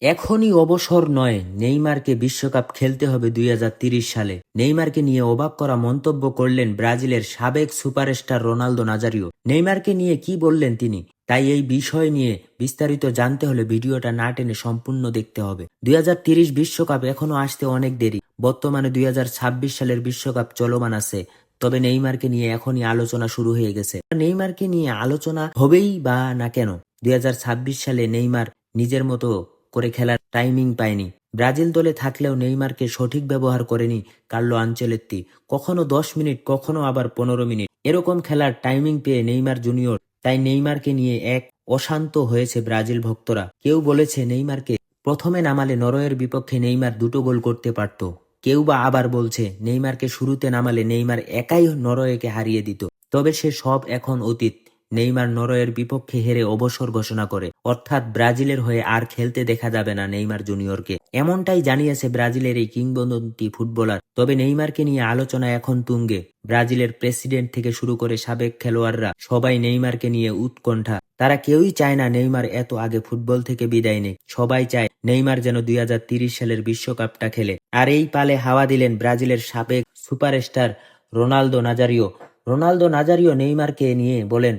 এখনই অবসর নয়, নেইমারকে বিশ্বকাপ খেলতে হবে ২০৩০ সালে। নেইমারকে নিয়ে অবাক করা মন্তব্য করলেন ব্রাজিলের সাবেক সুপারস্টার রোনালদো নাজারিও। নেইমারকে নিয়ে কি বললেন তিনি? তাই এই বিষয় নিয়ে বিস্তারিত জানতে হলে ভিডিওটা না টেনে সম্পূর্ণ দেখতে হবে। ২০৩০ বিশ্বকাপ এখনো আসতে অনেক দেরি। বর্তমানে ২০২৬ সালের বিশ্বকাপ চলমান আছে। তবে নেইমারকে নিয়ে এখনই আলোচনা শুরু হয়ে গেছে। নেইমারকে নিয়ে আলোচনা হবেই বা না কেন? ২০২৬ সালে নেইমার নিজের মতো করে খেলার টাইমিং পায়নি। ব্রাজিল দলে থাকলেও নেইমারকে সঠিক ব্যবহার করেনি কার্লো আনচেলত্তি। কখনো ১০ মিনিট, কখনো আবার ১৫ মিনিট এরকম খেলার টাইমিং পেয়ে নেইমার জুনিয়র। তাই নেইমারকে নিয়ে এক অশান্ত হয়েছে ব্রাজিল ভক্তরা। কেউ বলেছে নেইমারকে প্রথমে নামালে নরওয়ের বিপক্ষে নেইমার ২টো গোল করতে পারত। কেউ বা আবার বলছে নেইমারকে শুরুতে নামালে নেইমার একাই নরওয়েকে হারিয়ে দিত। তবে সে সব এখন অতীত। নেইমার নরওয়ের বিপক্ষে হেরে অবসর ঘোষণা করে, অর্থাৎ ব্রাজিলের হয়ে আর খেলতে দেখা যাবে না নেইমার জুনিয়রকে। এমনটাই জানিয়েছে ব্রাজিলের এই কিংবদন্তি ফুটবলার। তবে নেইমারকে নিয়ে আলোচনা এখন তুঙ্গে। ব্রাজিলের প্রেসিডেন্ট থেকে শুরু করে সাবেক খেলোয়াড়রা সবাই নেইমারকে নিয়ে উৎকণ্ঠা। তারা কেউই চায় না নেইমার এত আগে ফুটবল থেকে বিদায় নেয়। সবাই চায় নেইমার যেন ২০৩০ সালের বিশ্বকাপটা খেলে। আর এই পালে হাওয়া দিলেন ব্রাজিলের সাবেক superstar Ronaldo Nazario. Ronaldo Nazario নেইমারকে নিয়ে বলেন,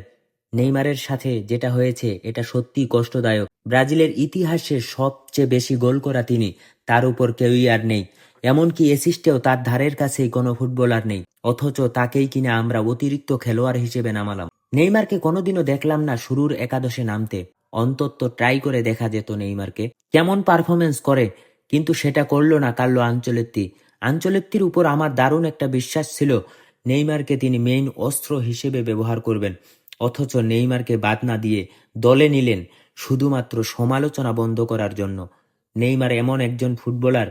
নেইমারের সাথে যেটা হয়েছে এটা সত্যিই কষ্টদায়ক। ব্রাজিলের ইতিহাসে সবচেয়ে বেশি গোল করা তিনি, তার উপর কেউই আর নেই। এমনকি অ্যাসিস্টেও তার ধারের কাছেই কোনো ফুটবলার নেই। অথচ তাকেই কিনা আমরা অতিরিক্ত খেলোয়াড় হিসেবে নামালাম। নেইমারকে কোনোদিনও দেখলাম না শুরুর একাদশে নামতে। অন্তত ট্রাই করে দেখা যেত নেইমারকে কেমন পারফরমেন্স করে, কিন্তু সেটা করলো না কার্লো আনচেলত্তি। আনচেলত্তির উপর আমার দারুণ একটা বিশ্বাস ছিল নেইমারকে তিনি মেইন অস্ত্র হিসেবে ব্যবহার করবেন। অথচ নেইমারকে বাদ না দিয়ে দলে নিলেন শুধুমাত্র সমালোচনা বন্ধ করার জন্য। নেইমার এমন একজন ফুটবলার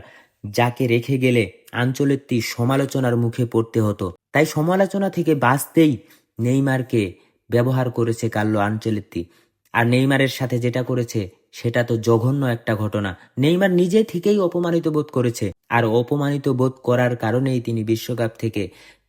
যাকে রেখে গেলে আনচেলত্তি সমালোচনার মুখে পড়তে হতো। তাই সমালোচনা থেকে বাঁচতেই নেইমারকে ব্যবহার করেছে কার্লো আনচেলত্তি। আর নেইমারের সাথে যেটা করেছে সেটা তো জঘন্য একটা ঘটনা। নেইমার নিজে থেকেই অপমানিত বোধ করেছে, আর অপমানিত বোধ করার কারণেই তিনি বিশ্বকাপ থেকে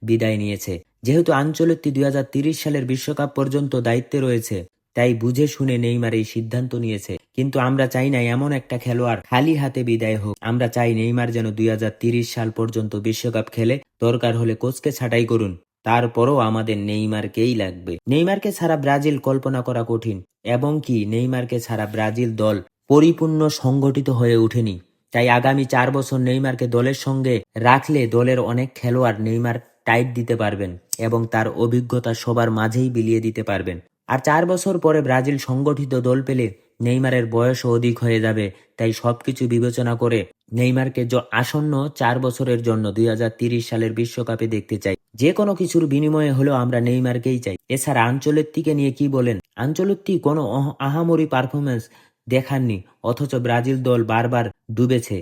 বিদায় নিয়েছে। যেহেতু আনচেলত্তি ২০৩০ সালের বিশ্বকাপ পর্যন্ত দায়িত্বে রয়েছে, তাই বুঝে শুনে নেইমার এই সিদ্ধান্ত নিয়েছে। কিন্তু আমরা চাই না এমন একটা খেলোয়াড় খালি হাতে বিদায় হোক। আমরা চাই নেইমার যেন ২০৩০ সাল পর্যন্ত বিশ্বকাপ খেলে। দরকার হলে কোচকে ছাঁটাই করুন, তারপরও আমাদের নেইমারকেই লাগবে। নেইমারকে ছাড়া ব্রাজিল কল্পনা করা কঠিন, এবং কি নেইমারকে ছাড়া ব্রাজিল দল পরিপূর্ণ সংগঠিত হয়ে ওঠেনি। তাই আগামী ৪ বছর নেইমারকে দলের সঙ্গে রাখলে দলের অনেক খেলোয়াড় নেইমার টাইট দিতে পারবেন এবং তার অভিজ্ঞতা সবার মাঝেই বিলিয়ে দিতে পারবেন। আর ৪ বছর পরে ব্রাজিল সংগঠিত দল পেলে নেইমারের বয়সও অধিক হয়ে যাবে। তাই সবকিছু বিবেচনা করে নেইমারকে আসন্ন ৪ বছরের জন্য ২০৩০ সালের বিশ্বকাপে দেখতে চাই। যে কোনো কিছুর বিনিময়ে হলেও আমরা নেইমারকেই চাই। এছাড়া আনচেলত্তিকে নিয়ে কি বলেন? আনচেলত্তি কোনো আহামরি পারফরমেন্স দেখাননি, অথচ ব্রাজিল দল বারবার ডুবেছে।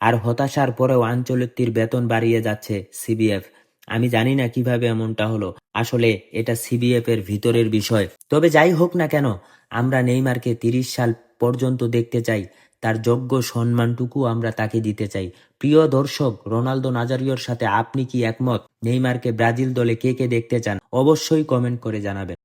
আর হতাশার পরেও আনচেলত্তির বেতন বাড়িয়ে যাচ্ছে সিবিএফ। আমি জানি না কিভাবে এমনটা হলো। আসলে এটা সিবিএফ এর ভিতরের বিষয়। তবে যাই হোক না কেন, আমরা নেইমারকে ৩০ সাল পর্যন্ত দেখতে চাই। তার যোগ্য সম্মানটুকু আমরা তাকে দিতে চাই। প্রিয় দর্শক, রোনালদো নাজারিওর সাথে আপনি কি একমত? নেইমারকে ব্রাজিল দলে কে কে দেখতে চান? অবশ্যই কমেন্ট করে জানাবেন।